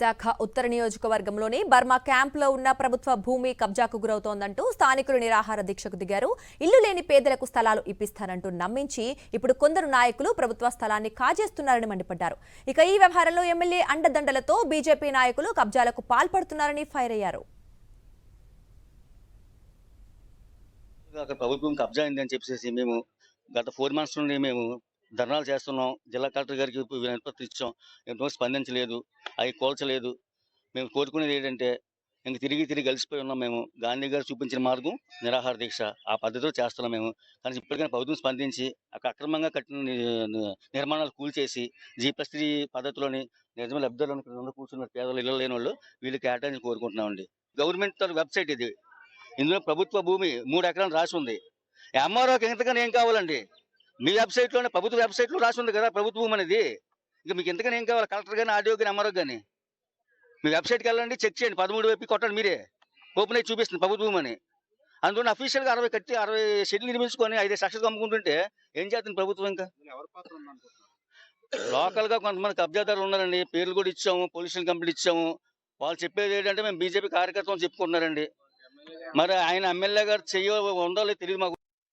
శాఖ ఉత్తర నియోజకవర్గంలోని బర్మా క్యాంపులో ఉన్న ప్రభుత్వ భూమి కబ్జాకు గురవుతోందంటూ స్థానికులు నిరాహార దీక్షకు దిగారు. ఇల్లు లేని పేదలకు స్థలాలు ఇప్పిస్తారంటూ నమ్మించి ఇప్పుడు కొందరు నాయకులు ప్రభుత్వ స్థలాన్ని కాజేస్తున్నారని మండిపడ్డారు. ఇక ఈ వ్యవహారంలో ఎమ్మెల్యే అండదండలతో బీజేపీ నాయకులు కబ్జాలకు పాల్పడుతున్నారని ఫైర్ అయ్యారు. ప్రభుత్వం కబ్జా అయిందని చెప్పేసి మేము గత 4 months నుండి మేము ధర్నాలు చేస్తున్నాం. జిల్లా కలెక్టర్ గారికి వినతి ఇచ్చాం. ఎంతో స్పందించలేదు, అవి కోల్చలేదు. మేము కోరుకునేది ఏంటంటే ఇంక తిరిగి కలిసిపోయి ఉన్నాం. మేము గాంధీ గారు చూపించిన మార్గం నిరాహార దీక్ష, ఆ పద్ధతిలో చేస్తున్నాం మేము. కానీ ఇప్పటికైనా ప్రభుత్వం స్పందించి అక్రమంగా కట్టిన నిర్మాణాలు కూల్చేసి G+3 పద్ధతిలోని నిజమైన లబ్ధిదారులను కూర్చున్న పేదలు ఇళ్ళు లేని వాళ్ళు వీళ్ళు కేటాయించి కోరుకుంటున్నామండి. గవర్నమెంట్ వెబ్సైట్ ఇది. ఇందులో ప్రభుత్వ భూమి 3 ఎకరాలు రాసి ఉంది. ఎంఆర్ఓకి ఎంతకని ఏం కావాలండి? మీ వెబ్సైట్లోనే ప్రభుత్వ వెబ్సైట్లో రాసి ఉంది కదా ప్రభుత్వ భూమి అనేది. ఇంకా మీకు ఎంతకని ఏం కావాలి? కలెక్టర్ కానీ, ఆర్డీఓ కానీ, ఎంఆర్ఓ కానీ మీ వెబ్సైట్కి వెళ్ళండి, చెక్ చేయండి. 13 వైపు కొట్టండి, మీరే ఓపెన్ అయ్యి చూపిస్తుంది ప్రభుత్వ భూమి అని. అందులో అఫీషియల్గా 60 కట్టి 60 షెడ్లు నిర్మించుకొని 5 లక్షలు అమ్ముకుంటుంటే ఏం చేస్తుంది ప్రభుత్వం? ఇంకా లోకల్గా కొంతమంది కబ్జాదారులు ఉన్నారండి. పేర్లు కూడా ఇచ్చాము, పొల్యూషన్ కంప్లీట్ ఇచ్చాము. వాళ్ళు చెప్పేది ఏంటంటే మేము బీజేపీ కార్యకర్తలు చెప్పుకుంటున్నారండి. మరి ఆయన ఎమ్మెల్యే గారు ఉందో తెలియదు మాకు.